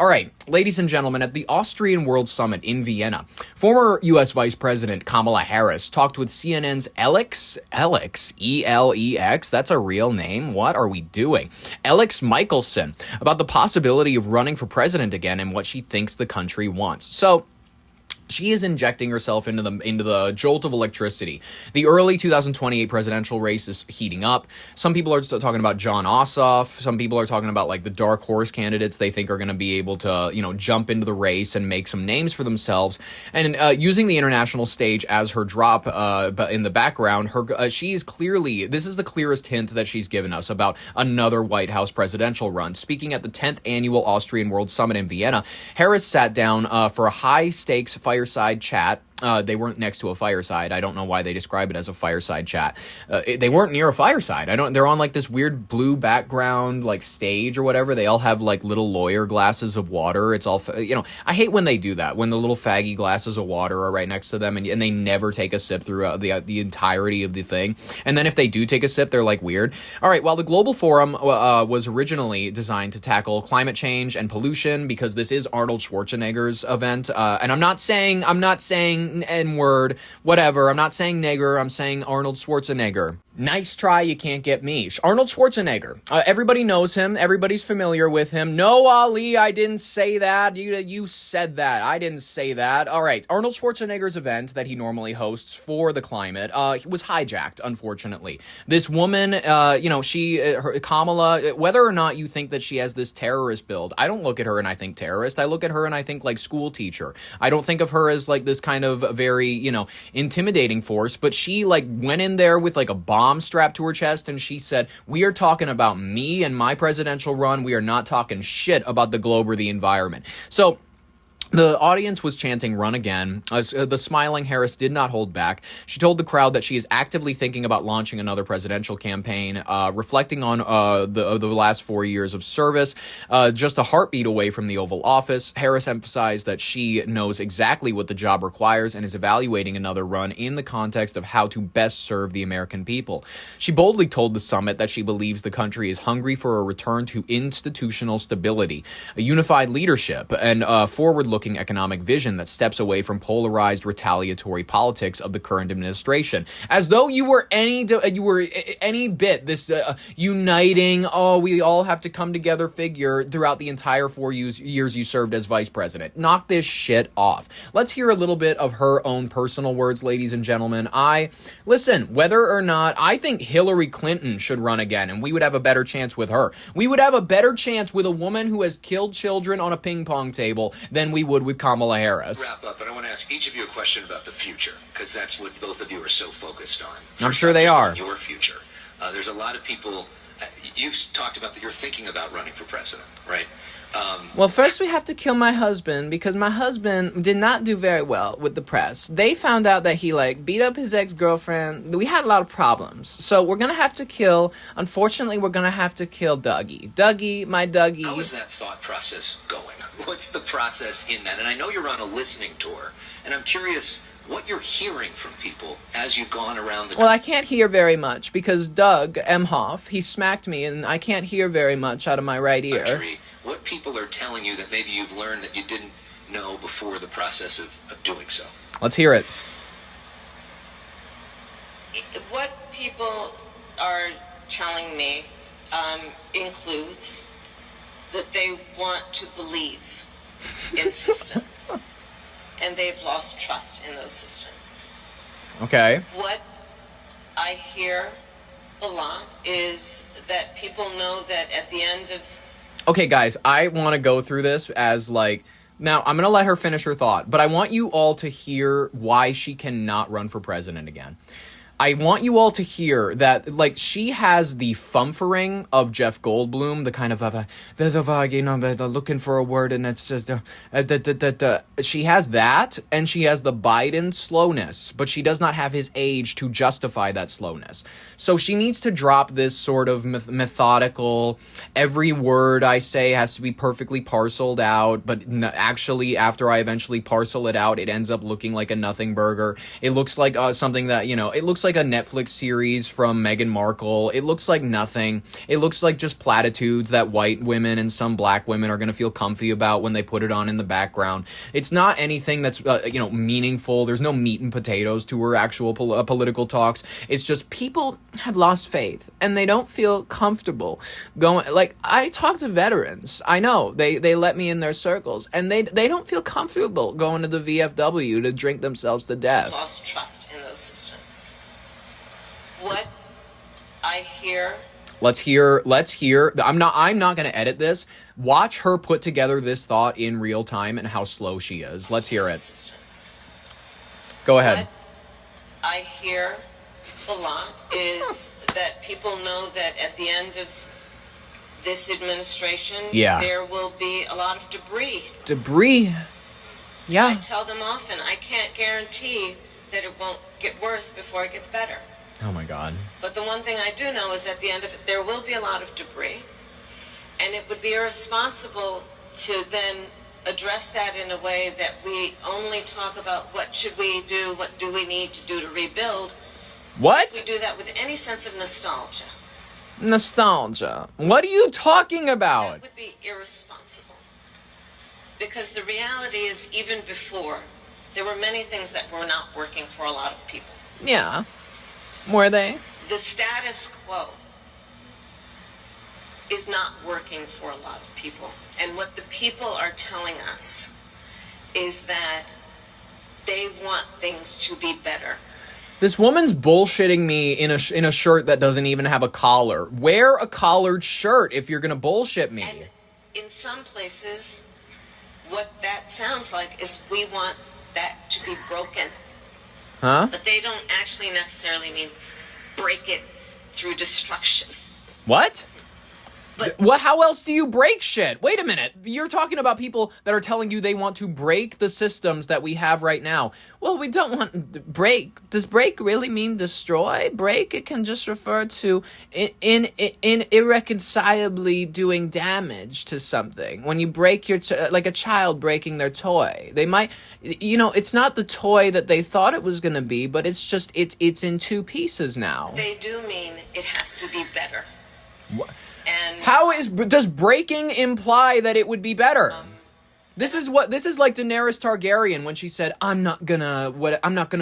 All right, ladies and gentlemen, at the Austrian World Summit in Vienna, former U.S. Vice President Kamala Harris talked with CNN's Alex, E-L-E-X, that's a real name, what are we doing? Alex Michelson, about the possibility of running for president again and what she thinks the country wants. So, she is injecting herself into the jolt of electricity. The early 2028 presidential race is heating up. Some people are talking about John Ossoff. Some people are talking about like the dark horse candidates they think are going to be able to, jump into the race and make some names for themselves. And using the international stage as her drop in the background, she is clearly, this is the clearest hint that she's given us about another White House presidential run. Speaking at the 10th annual Austrian World Summit in Vienna, Harris sat down for a high-stakes fireside chat. They weren't next to a fireside. I don't know why they describe it as a fireside chat. They weren't near a fireside. They're on like this weird blue background, like stage or whatever. They all have like little lawyer glasses of water. It's all, I hate when they do that, when the little faggy glasses of water are right next to them and they never take a sip throughout the entirety of the thing. And then if they do take a sip, they're like weird. All right. While the Global Forum was originally designed to tackle climate change and pollution, because this is Arnold Schwarzenegger's event, and I'm not saying N-word, whatever. I'm not saying nigger. I'm saying Arnold Schwarzenegger. Nice try, you can't get me. Arnold Schwarzenegger. Everybody knows him. Everybody's familiar with him. No, Ali, I didn't say that. You said that. I didn't say that. All right. Arnold Schwarzenegger's event that he normally hosts for the climate was hijacked, unfortunately. This woman, Kamala, whether or not you think that she has this terrorist build, I don't look at her and I think terrorist. I look at her and I think like school teacher. I don't think of her as like this kind of very, intimidating force, but she like went in there with like a bomb strapped to her chest and she said, we are talking about me and my presidential run. We are not talking shit about the globe or the environment. So the audience was chanting run again. The smiling Harris did not hold back. She told the crowd that she is actively thinking about launching another presidential campaign, reflecting on the last 4 years of service, just a heartbeat away from the Oval Office. Harris emphasized that she knows exactly what the job requires and is evaluating another run in the context of how to best serve the American people. She boldly told the summit that she believes the country is hungry for a return to institutional stability, a unified leadership, and forward-looking economic vision that steps away from polarized retaliatory politics of the current administration. As though you were any bit this uniting, we all have to come together figure throughout the entire 4 years you served as vice president. Knock this shit off. Let's hear a little bit of her own personal words, ladies and gentlemen. Listen, whether or not I think Hillary Clinton should run again and we would have a better chance with her. We would have a better chance with a woman who has killed children on a ping pong table than we would with Kamala Harris. Wrap up, but I want to ask each of you a question about the future, because that's what both of you are so focused on. I'm sure they are. Your future. There's a lot of people. You've talked about that you're thinking about running for president, right? Well, first we have to kill my husband, because my husband did not do very well with the press. They found out that he beat up his ex-girlfriend. We had a lot of problems. So we're going to have to kill, unfortunately, we're going to have to kill Dougie. Dougie, my Dougie. How is that thought process going? What's the process in that? And I know you're on a listening tour, and I'm curious what you're hearing from people as you've gone around the... Well, I can't hear very much because Doug Emhoff, he smacked me, and I can't hear very much out of my right ear. What people are telling you that maybe you've learned that you didn't know before the process of doing so? Let's hear it. What people are telling me includes that they want to believe in systems, and they've lost trust in those systems. Okay. What I hear a lot is that people know that at the end of... Okay, guys, I want to go through this as now I'm going to let her finish her thought, but I want you all to hear why she cannot run for president again. I want you all to hear that, she has the fumfering of Jeff Goldblum, the kind of, looking for a word, and it's just, she has that, and she has the Biden slowness, but she does not have his age to justify that slowness. So she needs to drop this sort of methodical, every word I say has to be perfectly parceled out, but actually, after I eventually parcel it out, it ends up looking like a nothing burger. It looks like something that, it looks like like a Netflix series from Meghan Markle. It looks like nothing. It looks like just platitudes that white women and some black women are going to feel comfy about when they put it on in the background. It's not anything that's, meaningful. There's no meat and potatoes to her actual political talks. It's just people have lost faith and they don't feel comfortable going. Like, I talk to veterans. I know they let me in their circles and they don't feel comfortable going to the VFW to drink themselves to death. Lost trust in those systems. What I hear. Let's hear. I'm not going to edit this. Watch her put together this thought in real time and how slow she is. Let's hear it. Go ahead. What I hear a lot is that people know that at the end of this administration, there will be a lot of debris. Debris? Yeah. I tell them often, I can't guarantee that it won't get worse before it gets better. Oh my God. But the one thing I do know is at the end of it, there will be a lot of debris. And it would be irresponsible to then address that in a way that we only talk about what should we do, what do we need to do to rebuild. What? We do that with any sense of nostalgia. Nostalgia. What are you talking about? That would be irresponsible. Because the reality is, even before, there were many things that were not working for a lot of people. Yeah. Were they? The status quo is not working for a lot of people. And what the people are telling us is that they want things to be better. This woman's bullshitting me in a shirt that doesn't even have a collar. Wear a collared shirt if you're gonna bullshit me. And in some places, what that sounds like is we want that to be broken. Huh? But they don't actually necessarily mean break it through destruction. What? But what? How else do you break shit? Wait a minute. You're talking about people that are telling you they want to break the systems that we have right now. Well, we don't want to break. Does break really mean destroy? Break, it can just refer to in irreconcilably doing damage to something. When you break like a child breaking their toy. They might, it's not the toy that they thought it was going to be, but it's just, it's in two pieces now. they do mean it has to be better. What? And Does breaking imply that it would be better? This is like Daenerys Targaryen when she said, I'm not gonna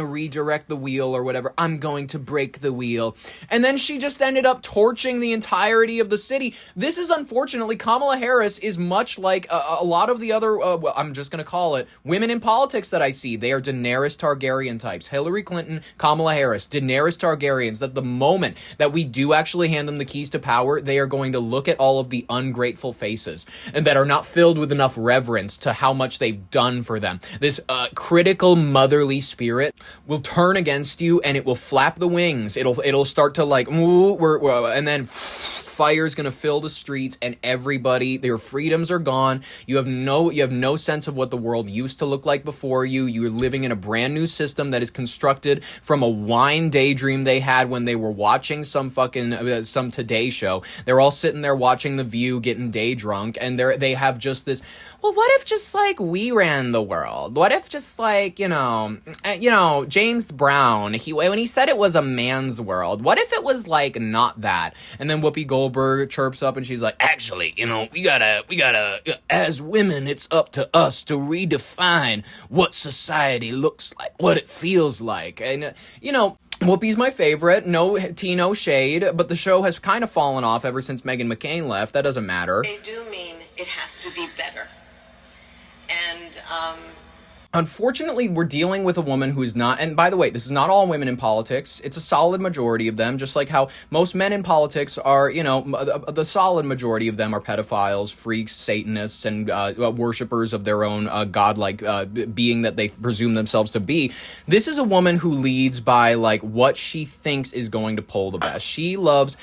redirect the wheel or whatever. I'm going to break the wheel. And then she just ended up torching the entirety of the city. This is, unfortunately, Kamala Harris is much like a lot of the other, I'm just gonna call it, women in politics that I see. They are Daenerys Targaryen types. Hillary Clinton, Kamala Harris, Daenerys Targaryens, that the moment that we do actually hand them the keys to power, they are going to look at all of the ungrateful faces and that are not filled with enough reverence to how much they've done for them. This critical motherly spirit will turn against you and it will flap the wings. It'll start to like, and then fire's gonna fill the streets and everybody, their freedoms are gone. You have no sense of what the world used to look like before you. You're living in a brand new system that is constructed from a wine daydream they had when they were watching some fucking some Today show. They're all sitting there watching The View, getting day drunk, and they have just this, well, what if just like we ran the world? What if just like, James Brown, when he said it was a man's world, what if it was like not that? And then Whoopi Goldberg chirps up and she's like, actually, we gotta, as women, it's up to us to redefine what society looks like, what it feels like. And, Whoopi's my favorite. No tea, no shade, but the show has kind of fallen off ever since Meghan McCain left. That doesn't matter. they do mean it has to be better. And Unfortunately, we're dealing with a woman who's not, and by the way, this is not all women in politics. It's a solid majority of them, just like how most men in politics are, the solid majority of them are pedophiles, freaks, Satanists, and worshippers of their own godlike being that they presume themselves to be. This is a woman who leads by like what she thinks is going to pull the best. She loves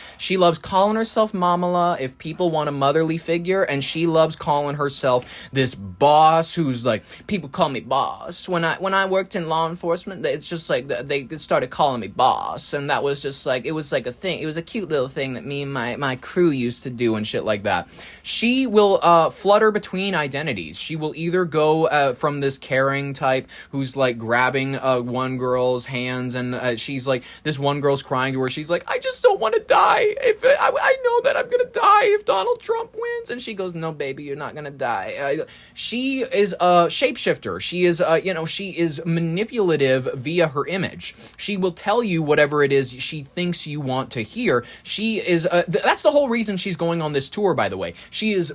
calling herself Mamala if people want a motherly figure, and she loves calling herself this boss who's like, people call me boss. boss. When I worked in law enforcement, it's just like they started calling me boss, and that was just like, it was like a thing. It was a cute little thing that me and my crew used to do and shit like that. She will flutter between identities. She will either go from this caring type who's like grabbing one girl's hands, and she's like, this one girl's crying to her. She's like, I just don't want to die. If I know that I'm gonna die if Donald Trump wins, and she goes, no, baby, you're not gonna die. She is a shapeshifter. She is, she is manipulative via her image. She will tell you whatever it is she thinks you want to hear. She is, that's the whole reason she's going on this tour, by the way. She is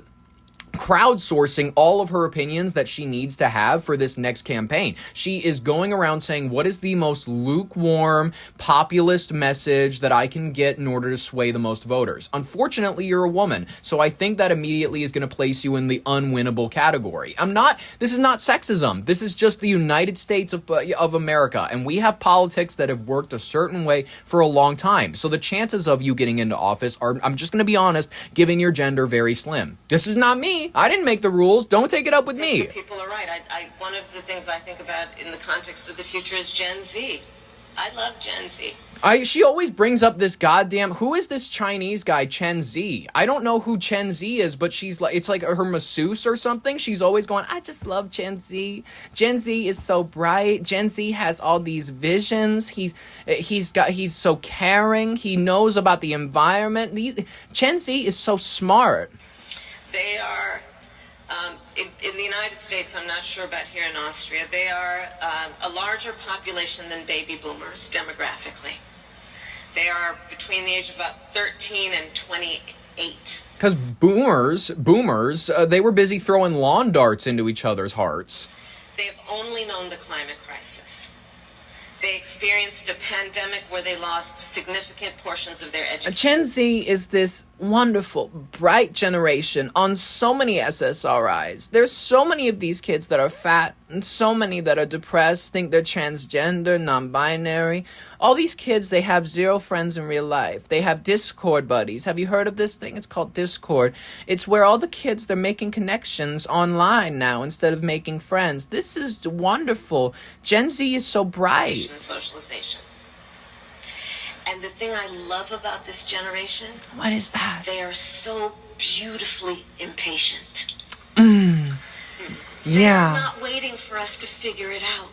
crowdsourcing all of her opinions that she needs to have for this next campaign. She is going around saying, what is the most lukewarm, populist message that I can get in order to sway the most voters? Unfortunately, you're a woman, so I think that immediately is going to place you in the unwinnable category. This is not sexism. This is just the United States of America, and we have politics that have worked a certain way for a long time. So the chances of you getting into office are, I'm just going to be honest, given your gender, very slim. This is not me. I didn't make the rules. Don't take it up with me. People are right. One of the things I think about in the context of the future is Gen Z. I love Gen Z. She always brings up this goddamn, who is this Chinese guy, Chen Z? I don't know who Chen Z is, but she's like, it's like her masseuse or something. She's always going, I just love Gen Z. Gen Z is so bright. Gen Z has all these visions. He's so caring. He knows about the environment. Gen Z is so smart. They are, in the United States, I'm not sure about here in Austria, they are a larger population than baby boomers demographically. They are between the age of about 13 and 28. Because boomers, they were busy throwing lawn darts into each other's hearts. They've only known the climate crisis. They experienced a pandemic where they lost significant portions of their education. Gen Z is this wonderful, bright generation on so many SSRIs. There's so many of these kids that are fat and so many that are depressed, think they're transgender, non-binary. All these kids, they have zero friends in real life. They have Discord buddies. Have you heard of this thing? It's called Discord. It's where all the kids, they're making connections online now instead of making friends. This is wonderful. Gen Z is so bright. And socialization. And the thing I love about this generation... What is that? They are so beautifully impatient. Yeah. They're not waiting for us to figure it out.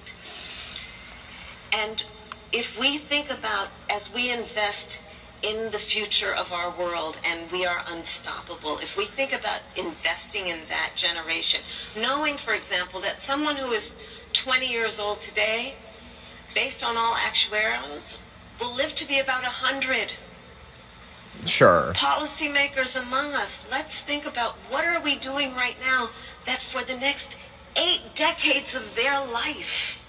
And if we think about, as we invest in the future of our world and we are unstoppable, if we think about investing in that generation, knowing, for example, that someone who is 20 years old today, based on all actuarials, will live to be about 100. Sure. Policymakers among us, let's think about what are we doing right now that for the next 8 decades of their life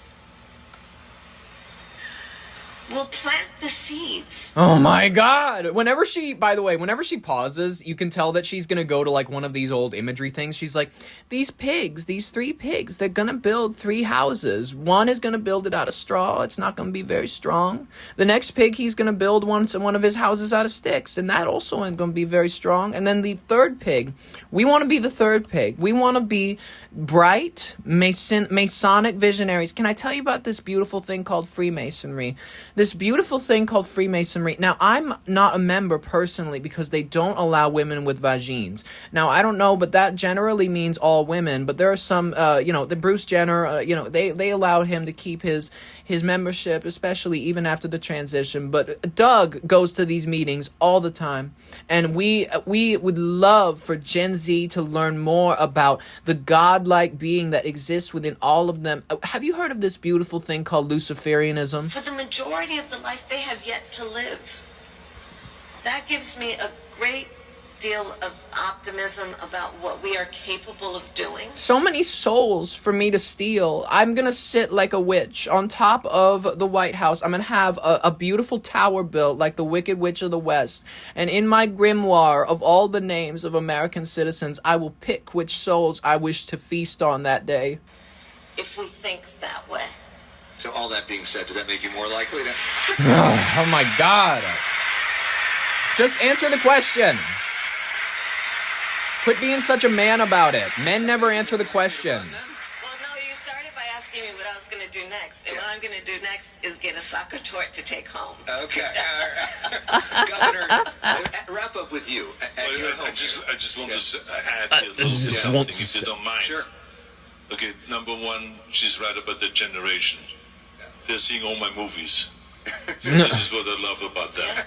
will plant the seeds. Oh my god. Whenever she pauses, you can tell that she's gonna go to like one of these old imagery things. She's like, these 3 pigs, they're gonna build 3 houses. One is gonna build it out of straw. It's not gonna be very strong. The next pig, he's gonna build one of his houses out of sticks, and that also ain't gonna be very strong. And then the third pig, we want to be the third pig. We want to be bright, Masonic visionaries. Can I tell you about this beautiful thing called Freemasonry? This beautiful thing called Freemasonry. Now, I'm not a member personally because they don't allow women with vagines. Now, I don't know, but that generally means all women. But there are some, the Bruce Jenner, they allowed him to keep his membership, especially even after the transition. But Doug goes to these meetings all the time. And we would love for Gen Z to learn more about the godlike being that exists within all of them. Have you heard of this beautiful thing called Luciferianism? For the majority of the life they have yet to live. That gives me a great deal of optimism about what we are capable of doing. So many souls for me to steal. I'm gonna sit like a witch on top of the White House. I'm gonna have a beautiful tower built like the Wicked Witch of the West. And in my grimoire of all the names of American citizens, I will pick which souls I wish to feast on that day. If we think that way. So all that being said, does that make you more likely to... Oh my god. Just answer the question. Quit being such a man about it. Men never answer the question. Well, no, you started by asking me I'm going to do next is get a soccer tort to take home. Okay. Governor, wrap up with you. I just want to add a little just something, want if to you don't mind. Sure. Okay, number one, she's right about the generation. They're seeing all my movies. So this is what I love about them.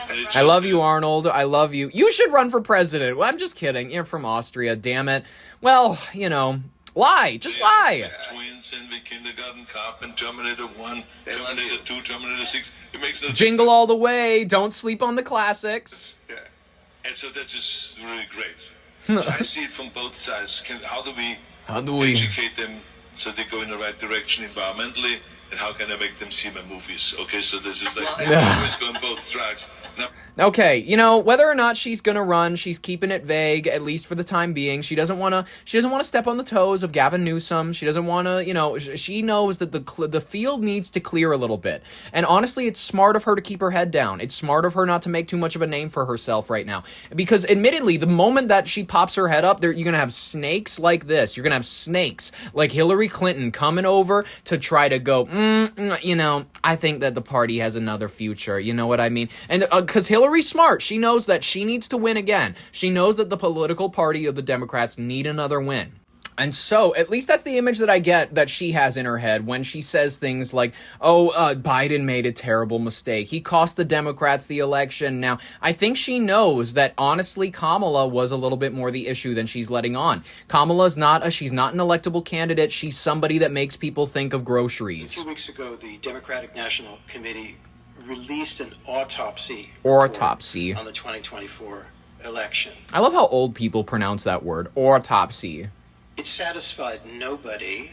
And it's I love just- you, Arnold. I love you. You should run for president. Well, I'm just kidding. You're from Austria, damn it. Well, you know, lie. Just lie. Twins and the Kindergarten Cop and Terminator 1, Terminator 2, Terminator 6. It makes no Jingle all the way. Don't sleep on the classics. Yeah. And so that's just really great. So I see it from both sides. How do we educate them so they go in the right direction environmentally? And how can I make them see my movies? Okay, so this is like always going both tracks. Now, Okay, you know, whether or not she's gonna run, she's keeping it vague, at least for the time being. She doesn't wanna step on the toes of Gavin Newsom. She doesn't wanna, you know, she knows that the field needs to clear a little bit. And honestly, it's smart of her to keep her head down. It's smart of her not to make too much of a name for herself right now. Because admittedly, the moment that she pops her head up, you're gonna have snakes like this. You're gonna have snakes like Hillary Clinton coming over to try to go, you know, I think that the party has another future. You know what I mean? And because Hillary's smart. She knows that she needs to win again. She knows that the political party of the Democrats need another win. And so, at least that's the image that I get that she has in her head when she says things like, Biden made a terrible mistake. He cost the Democrats the election. Now, I think she knows that, honestly, Kamala was a little bit more the issue than she's letting on. Kamala's she's not an electable candidate. She's somebody that makes people think of groceries. 2 weeks ago, the Democratic National Committee released an autopsy Autopsy. on the 2024 election. I love how old people pronounce that word. Autopsy. It satisfied nobody.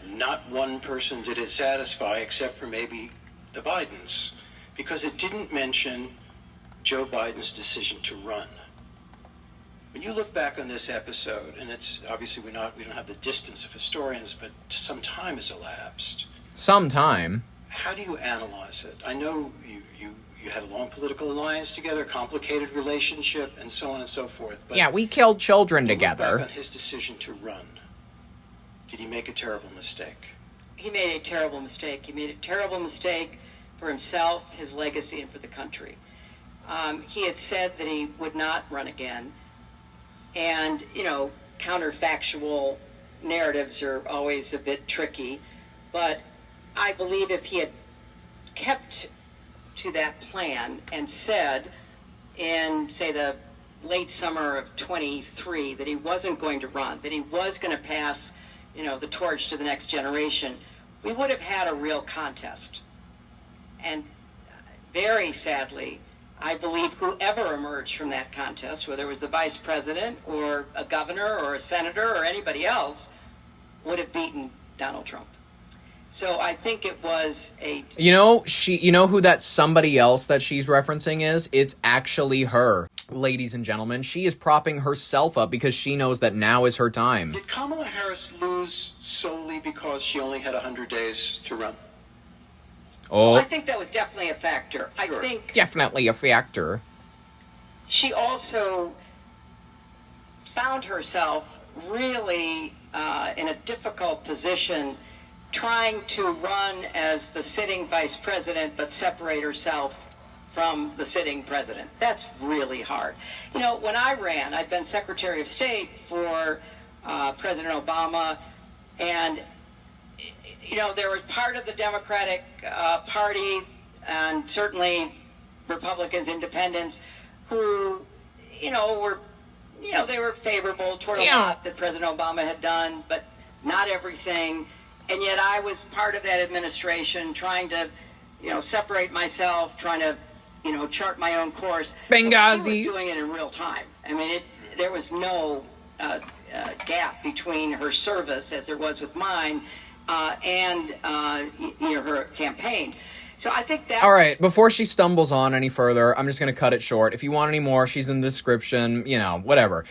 Not one person did it satisfy, except for maybe the Bidens, because it didn't mention Joe Biden's decision to run. When you look back on this episode, and it's obviously we don't have the distance of historians, but some time has elapsed. Sometime. How do you analyze it? I know you had a long political alliance together, complicated relationship, and so on and so forth. But Yeah, we killed children you look together. back on his decision to run. Did he make a terrible mistake? He made a terrible mistake. He made a terrible mistake for himself, his legacy, and for the country. He had said that he would not run again. And, you know, counterfactual narratives are always a bit tricky. But I believe if he had kept to that plan and said in, say, the late summer of 23 that he wasn't going to run, that he was going to pass, you know, the torch to the next generation, we would have had a real contest. And very sadly, I believe whoever emerged from that contest, whether it was the vice president or a governor or a senator or anybody else, would have beaten Donald Trump. So I think it was a... You know who that somebody else that she's referencing is? It's actually her. Ladies and gentlemen, she is propping herself up because she knows that now is her time. Did Kamala Harris lose solely because she only had 100 days to run? Oh, I think that was definitely a factor. Sure. I think definitely a factor. she also found herself really in a difficult position trying to run as the sitting vice president but separate herself from the sitting president. That's really hard. You know, when I ran, I'd been Secretary of State for President Obama, and you know, there was part of the Democratic Party and certainly Republicans, independents, who, you know, they were favorable toward a lot that President Obama had done, but not everything. And yet I was part of that administration trying to, you know, separate myself, trying to, you know, chart my own course. Benghazi. We were doing it in real time. I mean, there was no gap between her service, as there was with mine, and you know, her campaign. So I think that... All right, before she stumbles on any further, I'm just going to cut it short. If you want any more, she's in the description, you know, whatever.